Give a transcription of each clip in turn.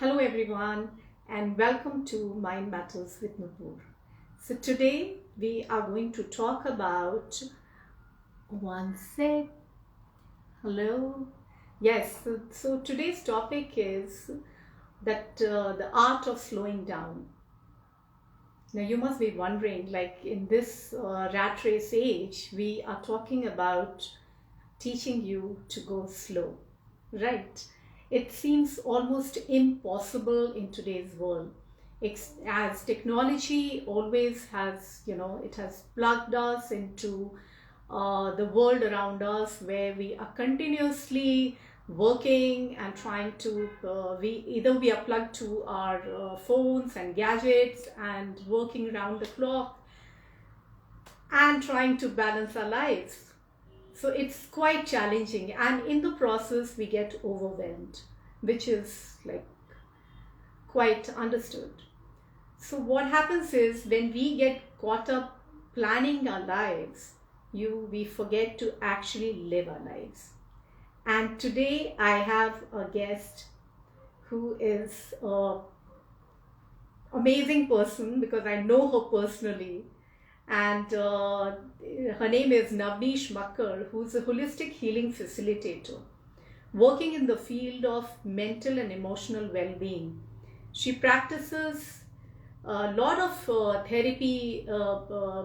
Hello everyone and welcome to Mind Matters with Nupur. So today we are going to talk about one sec. Hello. Yes, so today's topic is that the art of slowing down. Now you must be wondering, like in this rat race age, we are talking about teaching you to go slow, right? It seems almost impossible in today's world. As technology always has, it has plugged us into the world around us where we are continuously working and trying to we are plugged to our phones and gadgets and working around the clock and trying to balance our lives. So it's quite challenging, and in the process, we get overwhelmed, which is like quite understood. So, what happens is when we get caught up planning our lives, we forget to actually live our lives. And today, I have a guest who is an amazing person because I know her personally, and her name is Navneesh Makkad, who's a holistic healing facilitator working in the field of mental and emotional well-being. She practices a lot of therapy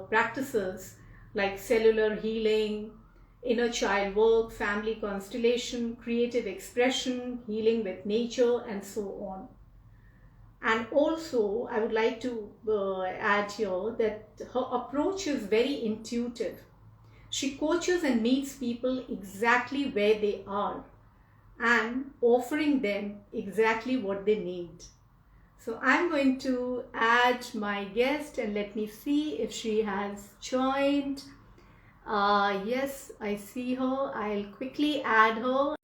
practices like cellular healing, inner child work, family constellation, creative expression, healing with nature, and so on. And also, I would like to add here that her approach is very intuitive. She coaches and meets people exactly where they are and offering them exactly what they need. So I'm going to add my guest and let me see if she has joined. Yes, I see her. I'll quickly add her.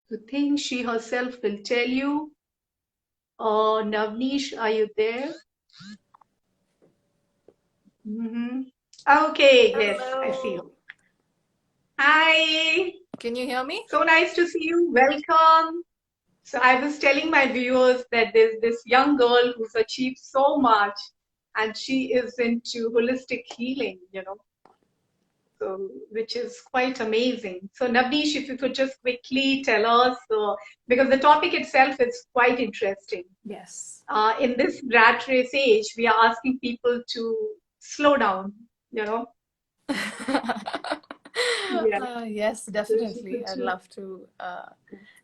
The thing she herself will tell you. Navneesh, are you there? Mm-hmm. Okay, yes, I see Hello. you. Hi, Can you hear me? so nice to see you. Welcome. So I was telling my viewers that there's this young girl who's achieved so much and she is into holistic healing, so which is quite amazing. So Navneesh, if you could just quickly tell us, because the topic itself is quite interesting. Yes. In this rat race age, we are asking people to slow down, you know. Yeah. Yes, So if you definitely. could I'd just, love to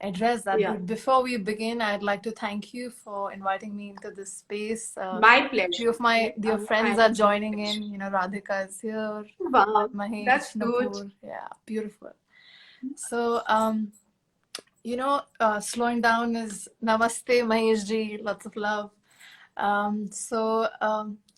address that. yeah, But before we begin, I'd like to thank you for inviting me into this space. my Few pleasure. of my dear friends I'm are my joining pleasure. in. Radhika is here, Wow, that's Mahesh, good. Nupur. Yeah, beautiful. So, slowing down is Namaste, Mahesh ji. Lots of love.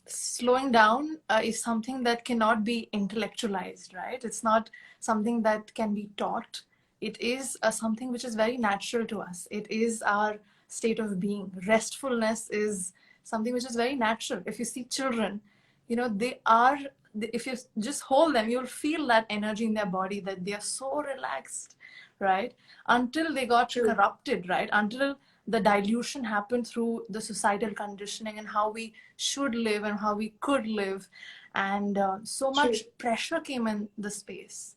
Slowing down is something that cannot be intellectualized, right? It's not something that can be taught. It is something which is very natural to us. It is our state of being. Restfulness is something which is very natural. If you see children, they are, if you just hold them, you'll feel that energy in their body that they are so relaxed, right? Until they got True, corrupted, right? Until the dilution happened through the societal conditioning and how we should live and how we could live. And so true, much pressure came in the space.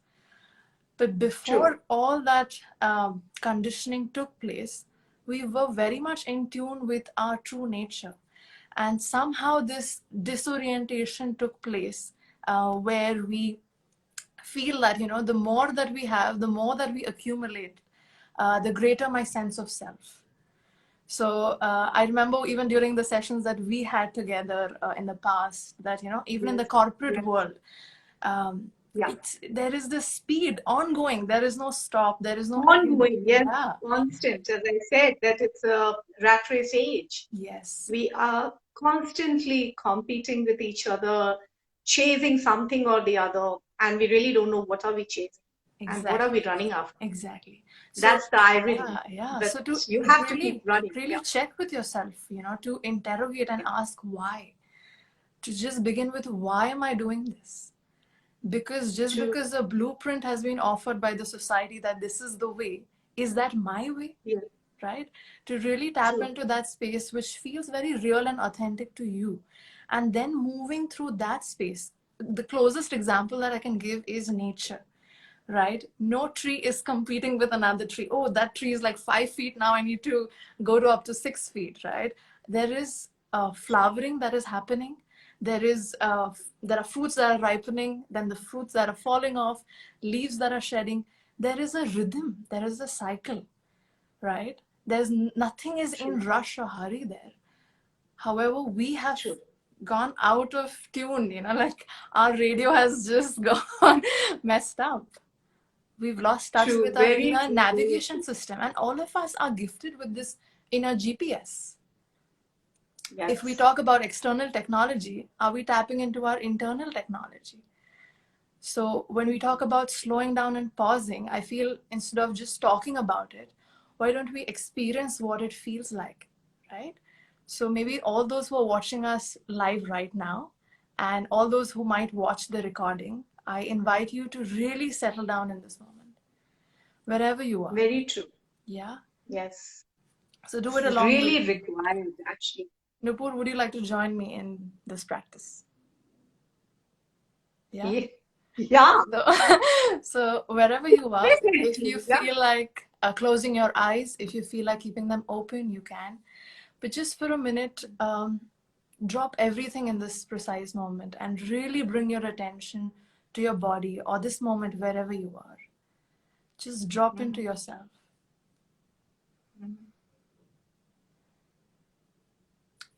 But true, before all that conditioning took place, we were very much in tune with our true nature. And somehow this disorientation took place where we feel that, the more that we have, the more that we accumulate, the greater my sense of self. So I remember even during the sessions that we had together in the past, that even in yes, the corporate yes, world, um, yeah. there is this speed ongoing. There is no stop. There is no end. Ongoing, yes, Yeah. constant. As I said, that it's a rat race age. Yes. We are constantly competing with each other, chasing something or the other, and we really don't know what are we chasing and what are we Exactly. running after. Exactly. So That's the irony yeah, yeah. that So to you have to keep really, running. really Yeah, check with yourself, to interrogate and ask why. To just begin with, why am I doing this? Because just true. because a blueprint has been offered by the society that this is the way, is that my way? Yeah, right? To really tap True. into that space which feels very real and authentic to you. And then moving through that space. The closest example that I can give is nature, right? No tree is competing with another tree. Oh, that tree is like 5 feet. Now I need to go to up to 6 feet, right? There is flowering that is happening. There are fruits that are ripening, then the fruits that are falling off, leaves that are shedding. There is a rhythm, there is a cycle, right? Nothing is in True. rush or hurry there. However, we have True. gone out of tune, like our radio has just gone messed up. We've lost touch True. with our Very inner true. Very navigation true. system, and all of us are gifted with this inner GPS. If we Yes. talk about external technology, are we tapping into our internal technology? So when we talk about slowing down and pausing, I feel instead of just talking about it, why don't we experience what it feels like, right? So maybe all those who are watching us live right now, and all those who might watch the recording, I invite you to really settle down in this moment, wherever you are. Very true. Yeah. Yes. So do This it is along with really me. required, actually. Nupur, would you like to join me in this practice? Yeah. Yeah. Yeah. So, so wherever you are, if you Definitely. Yeah. feel like closing your eyes, if you feel like keeping them open, you can. But just for a minute, drop everything in this precise moment and really bring your attention to your body or this moment wherever you are. Just drop into Mhm. yourself. Mhm.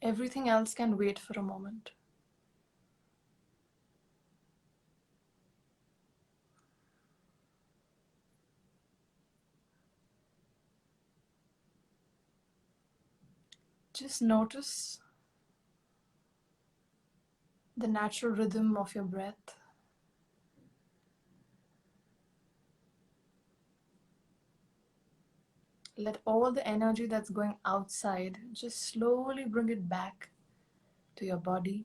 Everything else can wait for a moment. Just notice the natural rhythm of your breath. Let all the energy that's going outside just slowly bring it back to your body.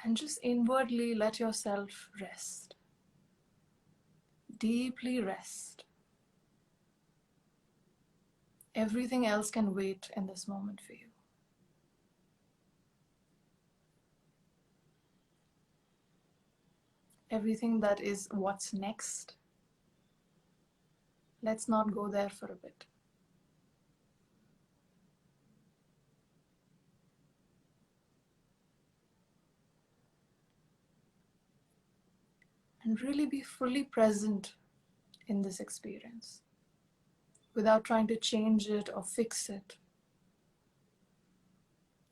And just inwardly let yourself rest. Deeply rest. Everything else can wait in this moment for you. Everything that is what's next, let's not go there for a bit. And really be fully present in this experience without trying to change it or fix it.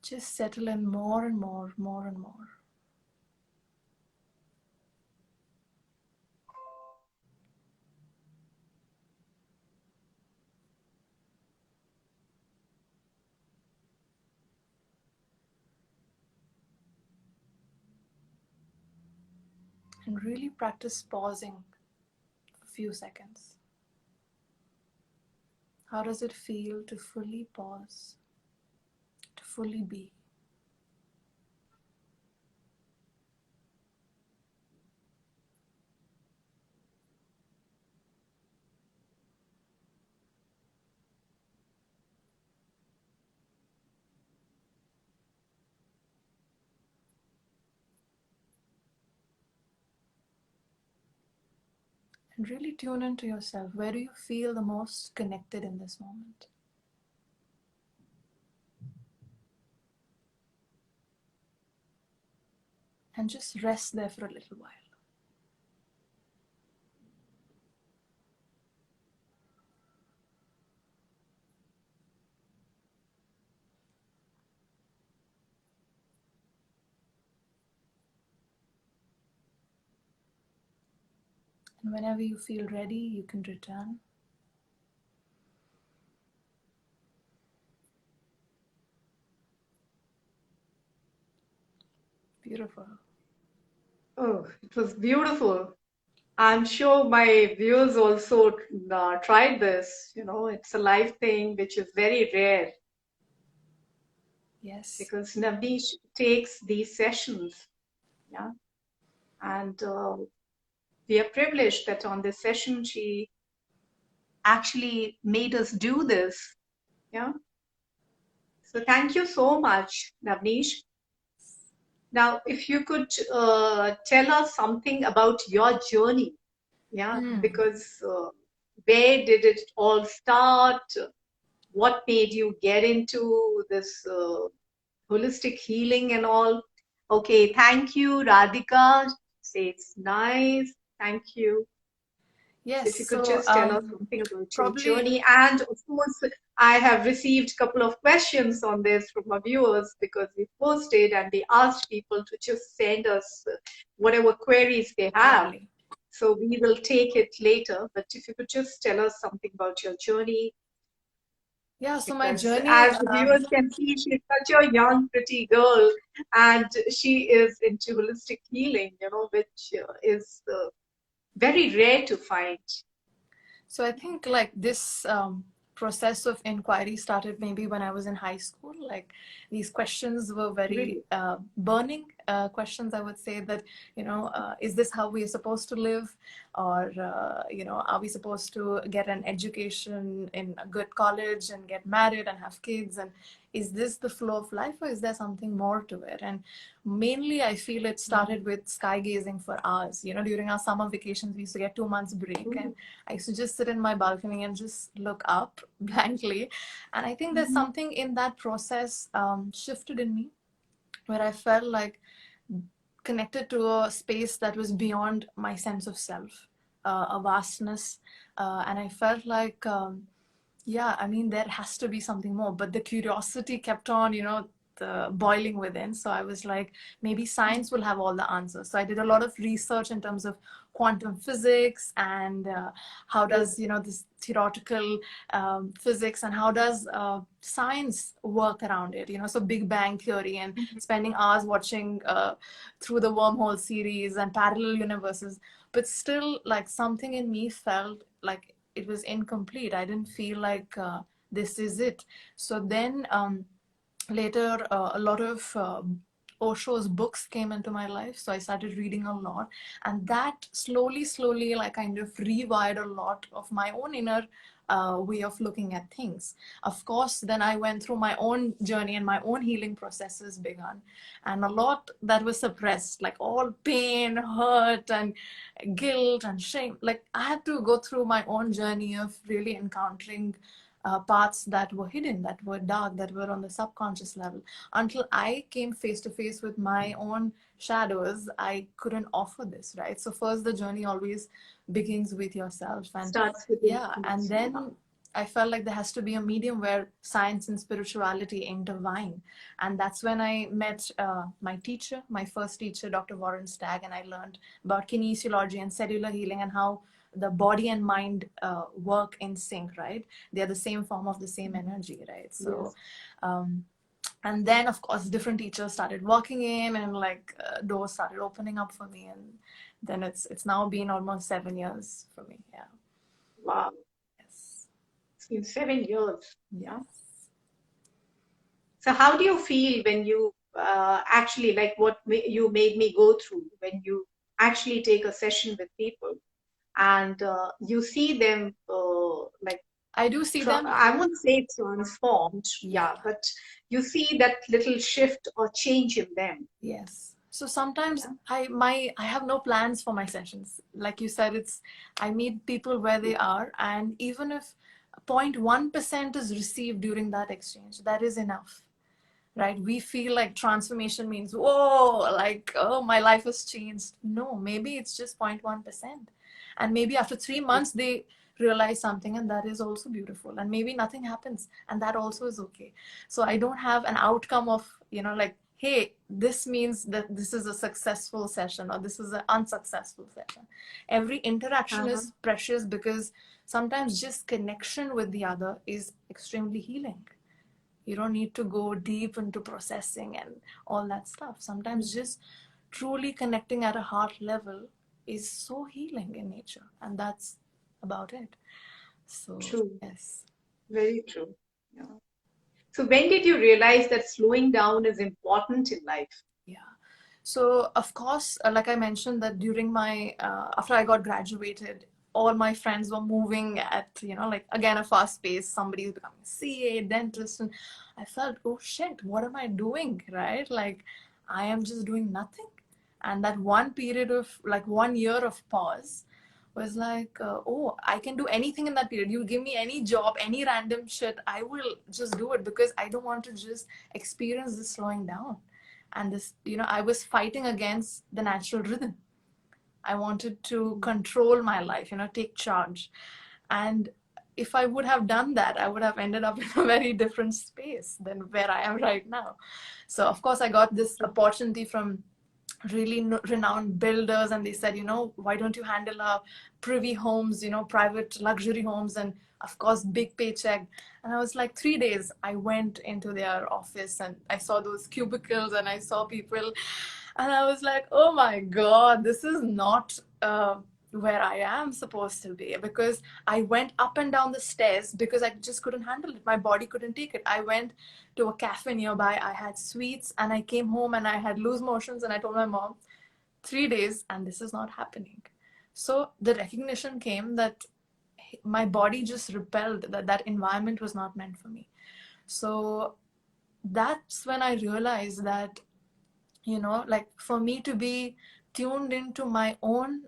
Just settle in more and more, more and more. And really practice pausing for a few seconds. How does it feel to fully pause, to fully be? And really tune into yourself. Where do you feel the most connected in this moment? And just rest there for a little while. And whenever you feel ready, you can return. Beautiful. Oh, it was beautiful. I'm sure my viewers also tried this. It's a live thing, which is very rare Yes. because Navneesh takes these sessions. Yeah. And we are privileged that on this session she actually made us do this. Yeah. So thank you so much, Navneesh. Now, if you could tell us something about your journey, yeah, Hmm. because where did it all start? What made you get into this holistic healing and all? Okay, thank you, Radhika. Say it's nice. Thank you. So Yes. if you could So just tell us something about your probably journey. And of course, I have received a couple of questions on this from our viewers because we posted and we asked people to just send us whatever queries they have. lovely. So we will take it later. But if you could just tell us something about your journey, Yeah. So my because journey. as the viewers can see, she's such a young, pretty girl, and she is into holistic healing, which is very rare to find. So I think like this process of inquiry started maybe when I was in high school. Like these questions were very Really. burning questions. I would say that is this how we are supposed to live, or are we supposed to get an education in a good college and get married and have kids, and is this the flow of life, or is there something more to it? And mainly, I feel it started with sky gazing for hours. During our summer vacations, we used to get 2 months break, and I used to just sit in my balcony and just look up blankly. And I think there's Mhm. something in that process shifted in me where I felt like connected to a space that was beyond my sense of self, a vastness. And I felt like, yeah, I mean, there has to be something more. But the curiosity kept on, the boiling within. So I was like, maybe science will have all the answers. So I did a lot of research in terms of quantum physics and how Oh, does, this theoretical physics and how does science work around it. So Big Bang theory and mhm. spending hours watching through the wormhole series and parallel universes. But still, like something in me felt like it was incomplete. I didn't feel like this is it. So then later, a lot of Osho's books came into my life. So I started reading a lot. And that slowly, like kind of rewired a lot of my own inner way of looking at things. Of course, then I went through my own journey and my own healing processes began. And a lot that was suppressed, like all pain, hurt, and guilt and shame. Like I had to go through my own journey of really encountering parts that were hidden, that were dark, that were on the subconscious level. Until I came face to face with my own shadows, I couldn't offer this, right? So, first, the journey always begins with yourself. And Starts with yeah, and intimacy. Yeah. then I felt like there has to be a medium where science and spirituality intertwine. And that's when I met my teacher, my first teacher, Dr. Warren Stagg, and I learned about kinesiology and cellular healing and how the body and mind work in sync, right? They're the same form of the same energy, right? So Yes. um, and then of course different teachers started walking in and like doors started opening up for me, and then it's now been almost 7 years for me. Yeah. Wow. Yes. It's been 7 years. Yeah. Yes. So how do you feel when you actually like what you made me go through when you actually take a session with people and you see them like I do see them. I won't say transformed, Yeah. yeah, but you see that little shift or change in them. Yes. So sometimes Yeah. I have no plans for my sessions. Like you said, it's I meet people where they are, and even if 0.1% is received during that exchange, that is enough, right? We feel like transformation means, whoa, like, oh, my life has changed. No, maybe it's just 0.1%. And maybe after 3 months, they realize something, and that is also beautiful. And maybe nothing happens, and that also is okay. So I don't have an outcome of, like, hey, this means that this is a successful session or this is an unsuccessful session. Every interaction Uh-huh. is precious because sometimes just connection with the other is extremely healing. You don't need to go deep into processing and all that stuff. Sometimes just truly connecting at a heart level is so healing in nature, and that's about it. So, True. yes. Very true. Yeah. So when did you realize that slowing down is important in life? Yeah. So of course, like I mentioned, that during my after I got graduated, all my friends were moving at, like again, a fast pace. Somebody's becoming a CA, dentist, and I felt, oh shit, what am I doing, right? Like I am just doing nothing. And that one period of like 1 year of pause was like, oh, I can do anything in that period. You give me any job, any random shit, I will just do it, because I don't want to just experience this slowing down. And this, I was fighting against the natural rhythm. I wanted to control my life, take charge. And if I would have done that, I would have ended up in a very different space than where I am right now. So of course I got this opportunity from really renowned builders, and they said, why don't you handle our privy homes, private luxury homes, and of course big paycheck. And I was like, 3 days I went into their office and I saw those cubicles and I saw people, and I was like, oh my god, this is not where I am supposed to be. Because I went up and down the stairs because I just couldn't handle it. My body couldn't take it. I went to a cafe nearby. I had sweets and I came home and I had loose motions, and I told my mom, 3 days and this is not happening. So the recognition came that my body just repelled, that environment was not meant for me. So that's when I realized that, like for me to be tuned into my own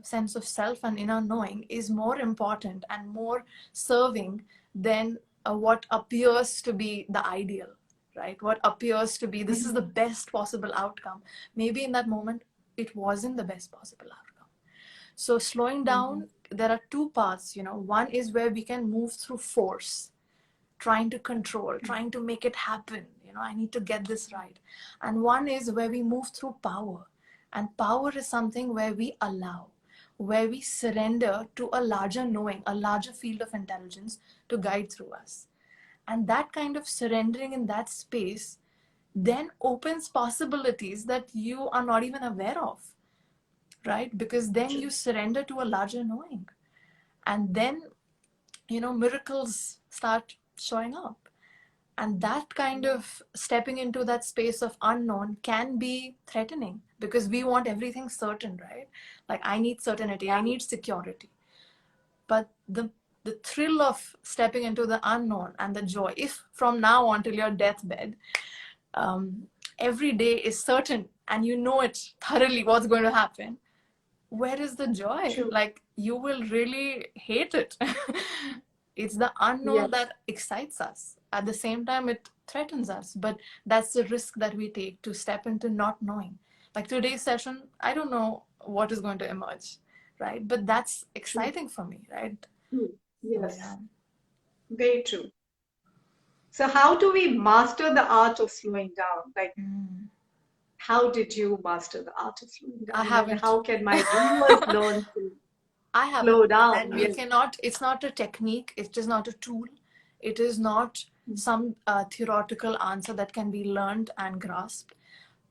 sense of self and inner knowing is more important and more serving than what appears to be the ideal, right? What appears to be this is the best possible outcome. Maybe in that moment it wasn't the best possible outcome. So slowing down, there are two paths. One is where we can move through force, trying to control, trying to make it happen. I need to get this right. And one is where we move through power. And power is something where we allow, where we surrender to a larger knowing, a larger field of intelligence to guide through us. And that kind of surrendering in that space then opens possibilities that you are not even aware of, right? Because then you surrender to a larger knowing. And then, miracles start showing up. And that kind of stepping into that space of unknown can be threatening, because we want everything certain, right? Like I need certainty, I need security. But the thrill of stepping into the unknown and the joy, if from now on till your deathbed, every day is certain and you know it thoroughly what's going to happen, where is the joy? True. Like you will really hate it. It's the unknown that excites us. At the same time, it threatens us. But that's the risk that we take, to step into not knowing. Like today's session, I don't know what is going to emerge, right? But that's exciting for me, right? True. So, Yes, yeah. very true. So how do we master the art of slowing down? Like, how did you master the art of slowing I down? And haven't. how can my viewers learn to I haven't. slow down? And we cannot, it's not a technique, it's just not a tool. It is not some theoretical answer that can be learned and grasped.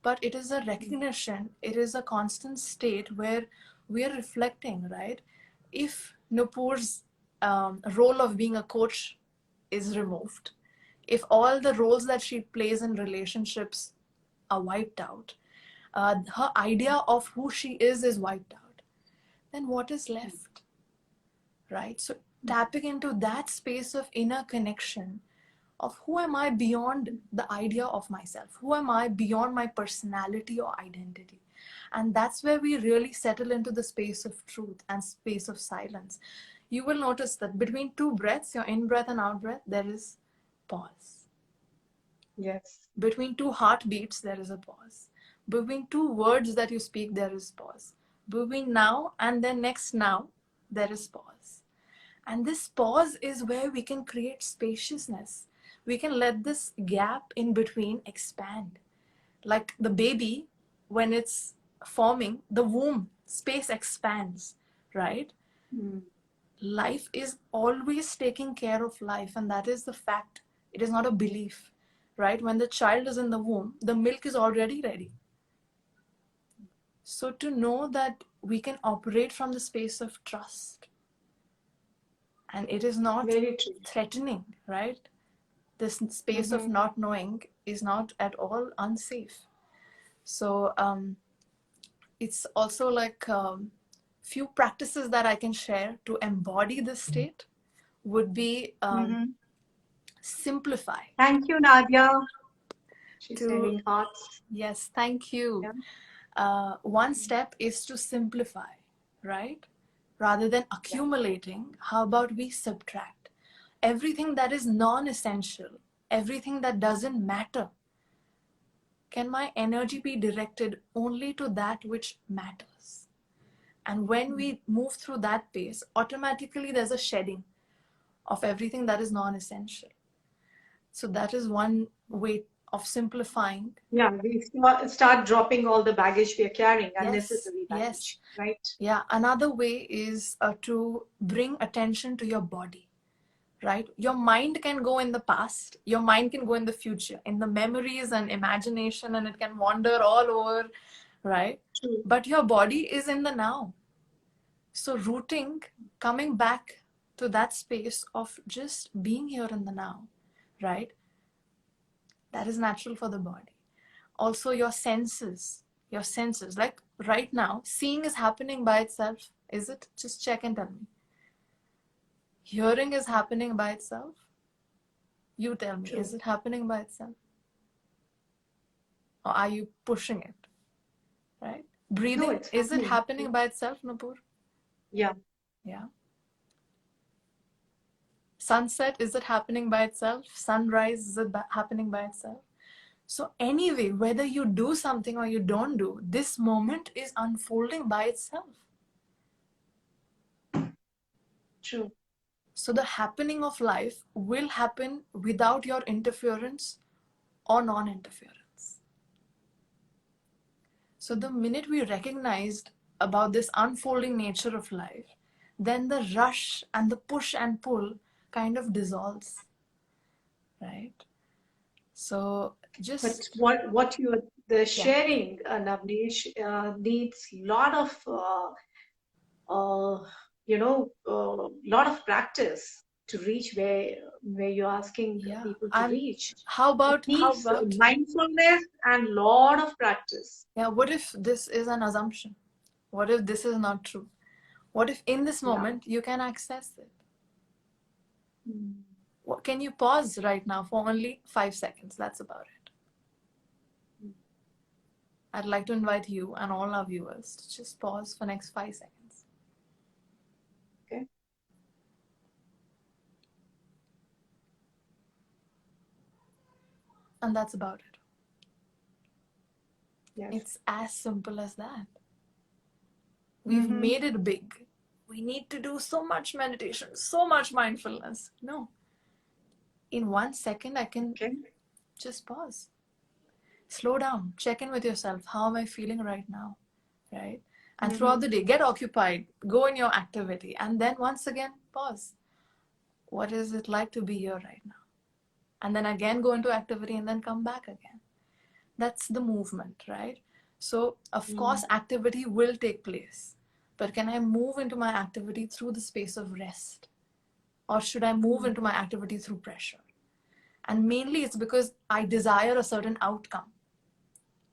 But it is a recognition, it is a constant state where we are reflecting, right? If Nupur's role of being a coach is removed, if all the roles that she plays in relationships are wiped out, her idea of who she is wiped out, then what is left, right? So tapping into that space of inner connection, of who am I beyond the idea of myself, who am I beyond my personality or identity. And that's where we really settle into the space of truth and space of silence. You will notice that between two breaths, your in breath and out breath, there is pause. Yes. Between two heartbeats, there is a pause. Between two words that you speak, there is pause. Between now and then next now, there is pause. And this pause is where we can create spaciousness. We can let this gap in between expand. Like the baby, when it's forming, the womb space expands, right? Life is always taking care of life, and that is the fact. It is not a belief, right? When the child is in the womb, the milk is already ready. So to know that we can operate from the space of trust, and it is not Very true. threatening, right? This space of not knowing is not at all unsafe. So it's also like few practices that I can share to embody this state would be simplify. Thank you, Nadia. She's To sending hearts. yes, thank you. Yeah. One step is to simplify, right? Rather than accumulating, how about we subtract everything that is non-essential, everything that doesn't matter? Can my energy be directed only to that which matters? And when we move through that pace, automatically there's a shedding of everything that is non-essential. So that is one way of simplifying. Yeah, we start dropping all the baggage we are carrying, Yes, unnecessary yes. baggage, right? Yeah, another way is to bring attention to your body, right? Your mind can go in the past, your mind can go in the future, in the memories and imagination, and it can wander all over, right? True. But your body is in the now. So rooting, coming back to that space of just being here in the now, right? That is natural for the body. Also your senses, like right now, seeing is happening by itself. Is it? Just check and tell me. Hearing is happening by itself. You tell me, True. is it happening by itself? Or are you pushing it? Right? Breathing, No, it's is it happening. happening by itself, Nupur? Yeah. Yeah. Sunset, is it happening by itself? Sunrise, is it happening by itself? So, anyway, whether you do something or you don't do, this moment is unfolding by itself. True. So, the happening of life will happen without your interference or non interference. So, the minute we recognized about this unfolding nature of life, then the rush and the push and pull kind of dissolves, right? So, But just what you are the yeah. sharing, Navneesh, needs lot of lot of practice to reach where you're asking Yeah. people to And reach. how It about needs mindfulness and lot of practice. yeah, what if this is an assumption? What if this is not true? What if in this Yeah. moment you can access it? Mm. What, can you pause right now for only 5 seconds? That's about it. I'd like to invite you and all our viewers to just pause for next 5 seconds. Okay. And that's about it. Yes. It's as simple as that. We've made it big. We need to do so much meditation, so much mindfulness. No. In 1 second, I can just pause. Slow down. Check in with yourself. How am I feeling right now? Right? And throughout the day, get occupied. Go in your activity. And then once again, pause. What is it like to be here right now? And then again, go into activity and then come back again. That's the movement, right? So, of course, activity will take place. But can I move into my activity through the space of rest? Or should I move into my activity through pressure? And mainly it's because I desire a certain outcome,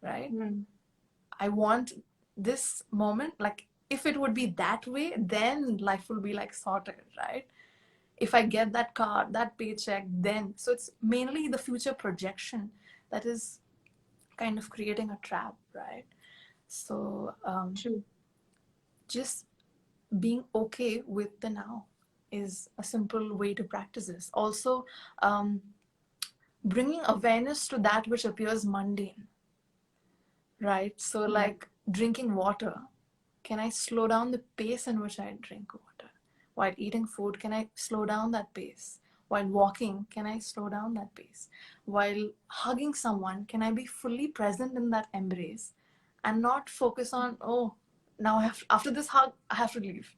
right? I want this moment, like if it would be that way, then life will be like sorted, right? If I get that car, that paycheck, then. So it's mainly the future projection that is kind of creating a trap, right? So True. just being okay with the now is a simple way to practice this. Also, bringing awareness to that which appears mundane, right? So, like drinking water, can I slow down the pace in which I drink water? While eating food, can I slow down that pace? While walking, can I slow down that pace? While hugging someone, can I be fully present in that embrace and not focus on, oh, now I have, after this hug, I have to leave,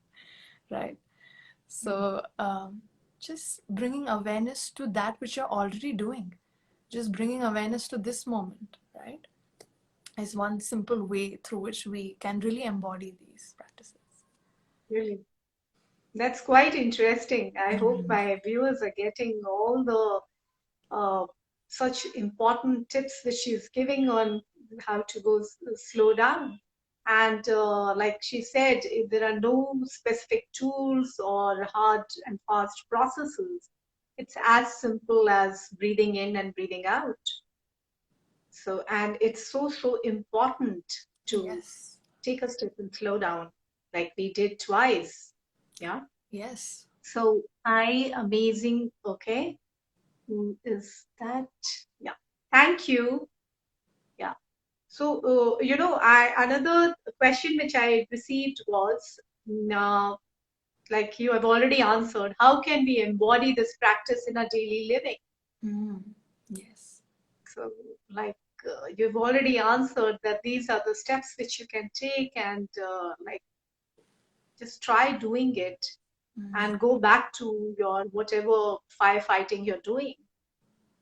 right? So, just bringing awareness to that which you're already doing, just bringing awareness to this moment, right? Is one simple way through which we can really embody these practices. Really. That's quite interesting. I hope my viewers are getting all the such important tips that she's giving on how to go slow down. And like she said, there are no specific tools or hard and fast processes. It's as simple as breathing in and breathing out. So, and it's so important to Yes. take a step and slow down, like we did twice. Yeah. Yes. So, I amazing. Okay. Who is that? Yeah. Thank you. Yeah. So, another question which I received was, uh, like you have already answered, how can we embody this practice in our daily living? Mm. Yes. So, like you've already answered that these are the steps which you can take, and like just try doing it Mm. and go back to your whatever firefighting you're doing.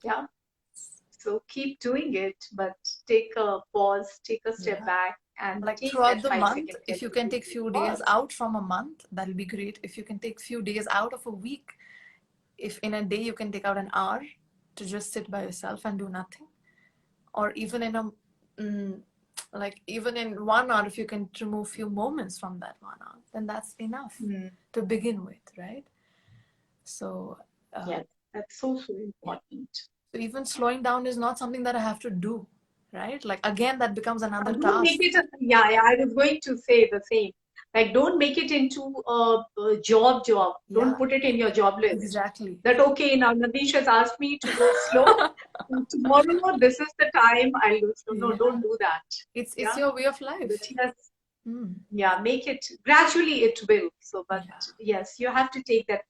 Yeah. So keep doing it, but take a pause, take a step Yeah. back, and Like take that throughout the five month, second, if 10 you can second take few days pause. out from a month, that'll be great. If you can take few days out of a week, if in a day you can take out an hour to just sit by yourself and do nothing, or even in a mm, like even in 1 hour, if you can remove few moments from that 1 hour, then that's enough Hmm. to begin with, right? So Yes, that's so yeah. important. So even slowing down is not something that I have to do, right? Like again, that becomes another Don't make task. it yeah, I was going to say the same. Like, don't make it into a job. Don't Yeah, put it in your job list. exactly. That, okay, now Navneesh has asked me to go slow. And tomorrow, this is the time I'll go slow. No, Yeah, don't do that. it's Yeah. your way of But life. yes, Mm. yeah, make it gradually, it will. So, but Yeah. yes, you have to take that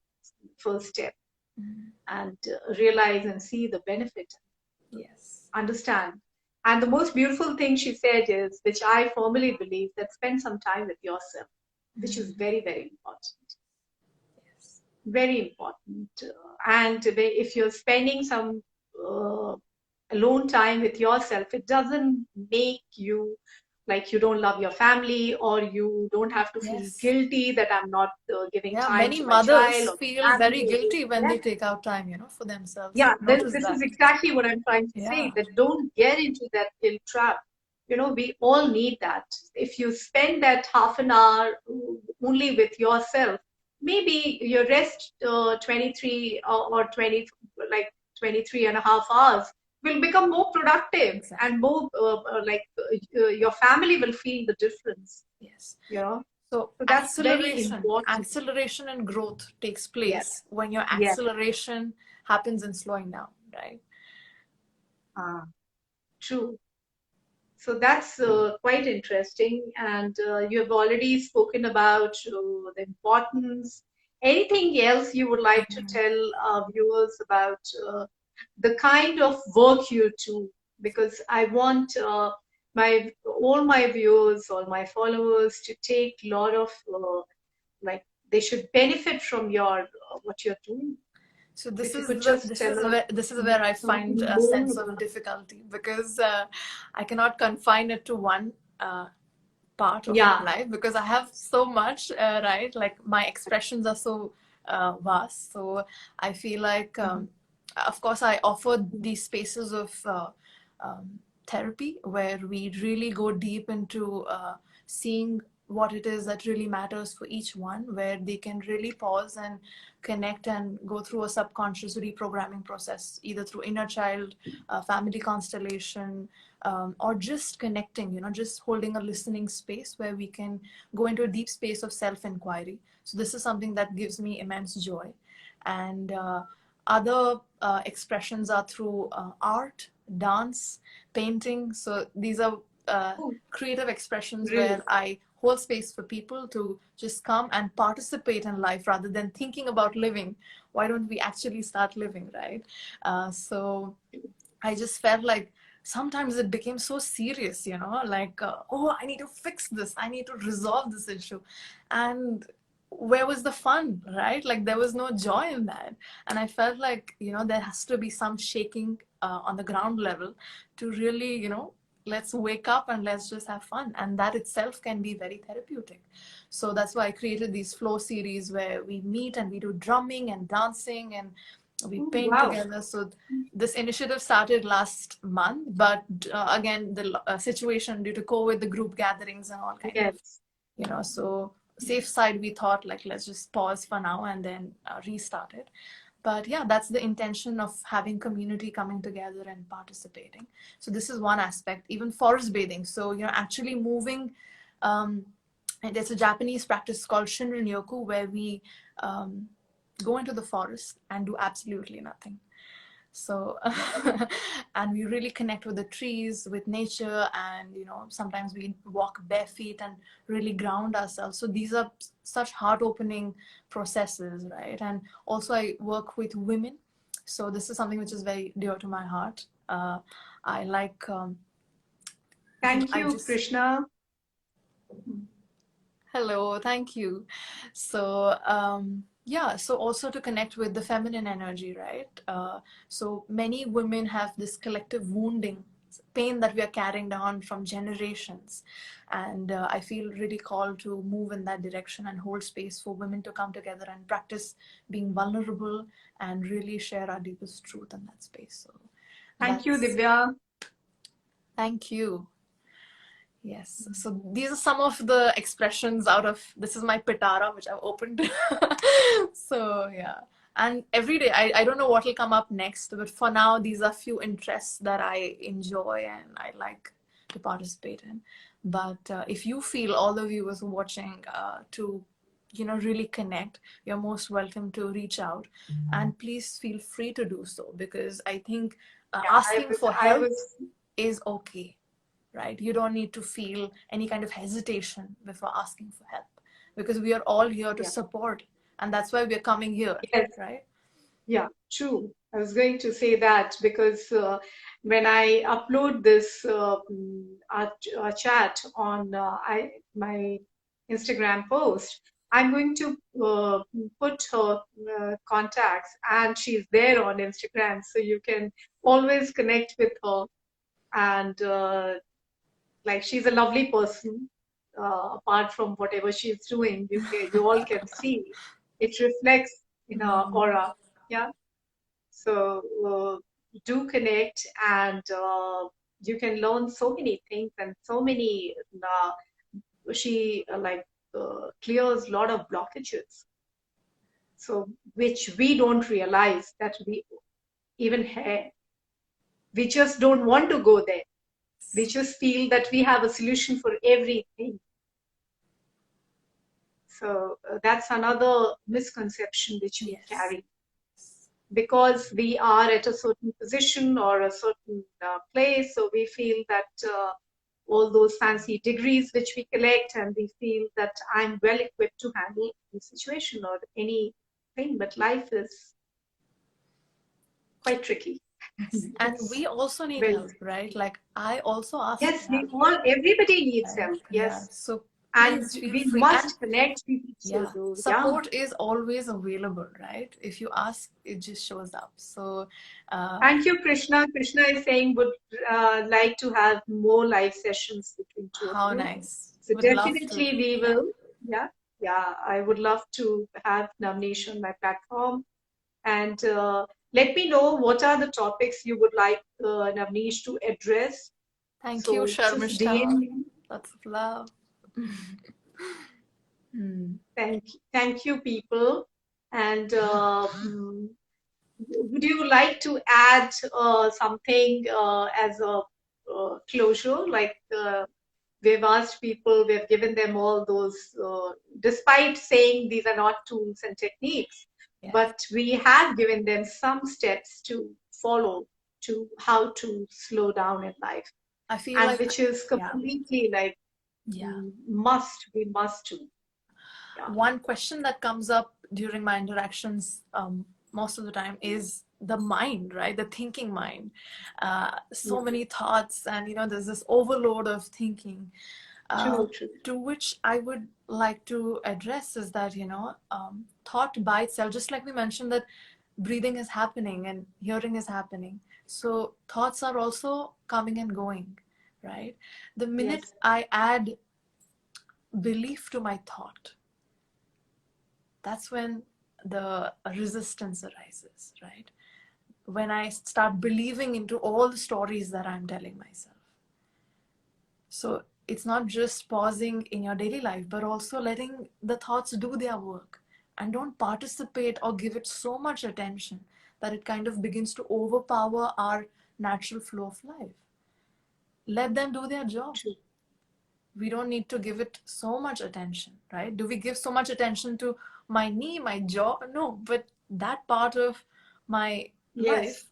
first step Mm. and realize and see the benefit, Yes. understand. And the most beautiful thing she said is, which I firmly believe, that spend some time with yourself, which is Mm. very important. Yes. Very important. And if you're spending some uh, alone time with yourself, it doesn't make you like you don't love your family, or you don't have to feel Yes. guilty that I'm not giving Yeah, time many to my child mothers or feel my very family. guilty when Yeah. they take out time, for themselves. Yeah, I've noticed this is that. exactly what I'm trying to Yeah. say, that don't get into that guilt trap. We all need that. If you spend that half an hour only with yourself, maybe your rest 23 or 20, like 23 and a half hours will become more productive, Exactly. and more your family will feel the difference, Yes. you know. So So that's very important. acceleration and growth takes Yes, place when your yes. acceleration happens in slowing down, right? Ah, true. So that's quite interesting. And you have already spoken about the importance. Anything else you would like to Mhm. tell our viewers about the kind of work you do? Because I want my all my viewers or my followers to take a lot of like they should benefit from your what you're doing. So If you could just tell us this is where I find something a more sense of about. difficulty because I cannot confine it to one part of Yeah. my life because I have so much, right? Like my expressions are so vast. So I feel like, Mhm. of course, I offer these spaces of therapy where we really go deep into seeing what it is that really matters for each one, where they can really pause and connect and go through a subconscious reprogramming process, either through inner child, family constellation, or just connecting, just holding a listening space where we can go into a deep space of self inquiry. So, this is something that gives me immense joy. And other expressions are through art, dance, painting. So, these are Oh, creative expressions where really? I hold space for people to just come and participate in life rather than thinking about living. Why don't we actually start living, right? So I just felt like sometimes it became so serious, like, oh, I need to fix this, I need to resolve this issue. And where was the fun, right? Like, there was no joy in that. And I felt like, there has to be some shaking on the ground level to really, let's wake up and let's just have fun. And that itself can be very therapeutic. So that's why I created these flow series where we meet and we do drumming and dancing and We Oh, paint wow. together. So this initiative started last month, but again, the situation due to COVID, the group gatherings and all kind of, Yes. so safe side, we thought like, let's just pause for now and then restart it. But yeah, that's the intention of having community coming together and participating. So this is one aspect. Even forest bathing, so actually moving. And there's a Japanese practice called Shinrin Yoku, where we go into the forest and do absolutely nothing. So and we really connect with the trees, with nature, and sometimes we walk bare feet and really ground ourselves. So these are such heart-opening processes, right? And also I work with women, so this is something which is very dear to my heart. I like Thank I you, just Krishna. Hello, thank you. So, yeah, so also to connect with the feminine energy, right? So many women have this collective wounding, pain that we are carrying down from generations. And I feel really called to move in that direction and hold space for women to come together and practice being vulnerable and really share our deepest truth in that space. So Thank you, that's, Divya. thank you. Yes, so these are some of the expressions out of this is my pitara, which I've opened. So, yeah. And every day, I don't know what will come up next, but for now, these are few interests that I enjoy and I like to participate in. But if you feel, all the viewers watching, to really connect, you're most welcome to reach out. And please feel free to do so, because I think Yeah, asking for I help was, is okay, right? You don't need to feel any kind of hesitation before asking for help, because we are all here to yeah, support, and that's why we're coming here, yes, right? yeah, true. I was going to say that because when I upload this our chat on my Instagram post, I'm going to put her contacts, and she's there on Instagram, so you can always connect with her. And like, she's a lovely person. Apart from whatever she's doing, you all can see it reflects in her Mm. aura. Yeah. So do connect, and you can learn so many things, and so many. She clears a lot of blockages, so which we don't realize that we even have. We just don't want to go there. We just feel that we have a solution for everything. So that's another misconception which we Yes. carry, because we are at a certain position or a certain place. So we feel that all those fancy degrees which we collect, and we feel that I'm well equipped to handle any situation or anything. But life is quite tricky. And It's we also need very, help, right? Like I also ask yes, for we help, all, everybody needs right? help. Yeah, Yes. so And please feel we free. And must connect people. So, yeah, yeah. support is always available, right? If you ask, it just shows up. So Thank you, Krishna. Krishna is saying would like to have more live sessions between two of how you. nice, So would love to. definitely we Yeah. will. Yeah, yeah. I would love to have Navneesh on my platform. And let me know what are the topics you would like Navneesh to address. Thank you, So just Sharmishta. DM me. Lots of love. Hmm. Thank you, people. And would you like to add something as a closure? Like we've asked people, we've given them all those, despite saying these are not tools and techniques, Yes. but we have given them some steps to follow to how to slow down in life, I feel and like, which is yeah, completely like yeah. we must do. Yeah. One question that comes up during my interactions most of the time is the mind, right? The thinking mind. So Yeah. many thoughts, and there's this overload of thinking. True, true. To which I would like to address is that, thought by itself, just like we mentioned that breathing is happening and hearing is happening. So thoughts are also coming and going, right? The minute Yes. I add belief to my thought, that's when the resistance arises, right? When I start believing into all the stories that I'm telling myself. So it's not just pausing in your daily life, but also letting the thoughts do their work, and don't participate or give it so much attention that it kind of begins to overpower our natural flow of life. Let them do their job. True. We don't need to give it so much attention, right? Do we give so much attention to my knee, my jaw? No, but that part of my Yes. life,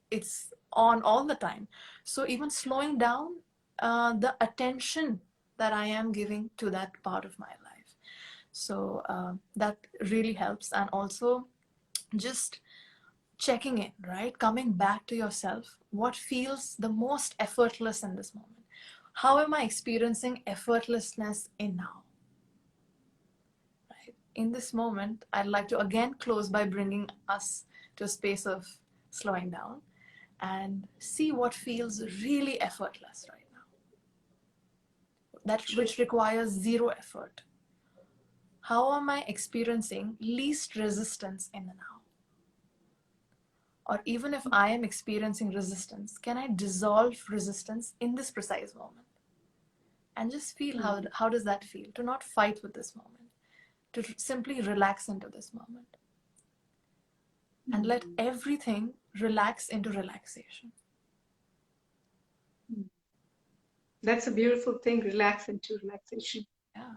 it's on all the time. So even slowing down the attention that I am giving to that part of my life. So that really helps. And also just checking in, right? Coming back to yourself. What feels the most effortless in this moment? How am I experiencing effortlessness in now? Right? In this moment, I'd like to again close by bringing us to a space of slowing down and see what feels really effortless right now. That True. which requires zero effort. How am I experiencing least resistance in the now? Or even if I am experiencing resistance, can I dissolve resistance in this precise moment? And just feel how does that feel? To not fight with this moment, to simply relax into this moment. And let everything relax into relaxation. That's a beautiful thing, relax into relaxation. Yeah,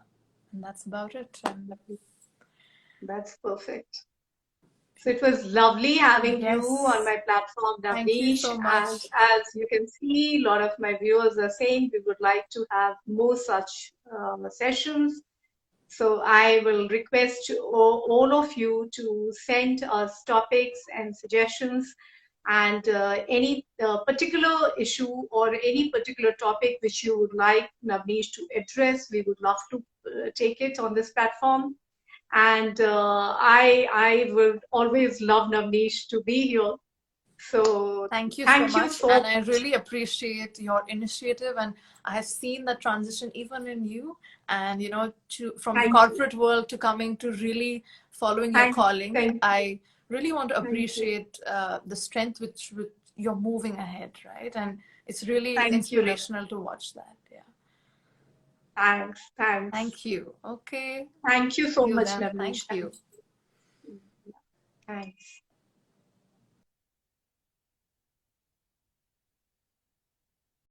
and that's about it. And That's perfect. So it was lovely having you on yes, my platform, thank you Navneesh. so And much. as you can see, a lot of my viewers are saying we would like to have more such sessions. So I will request all of you to send us topics and suggestions, and any particular issue or any particular topic which you would like Navneesh to address. We would love to take it on this platform. And I would always love Navneesh to be here. So Thank you so thank you much. so And I much. really appreciate your initiative. And I have seen the transition even in you. And, from the Thank you. corporate world to coming to really following your calling. Thank you. I really want to Thank you. appreciate the strength which you're moving ahead, right? And it's really Thank you, Nav. inspirational to watch that. Yeah. Thanks. Thanks. Thank you. Okay. Thank you See so you much, then. Navneesh. Thank you. Thanks.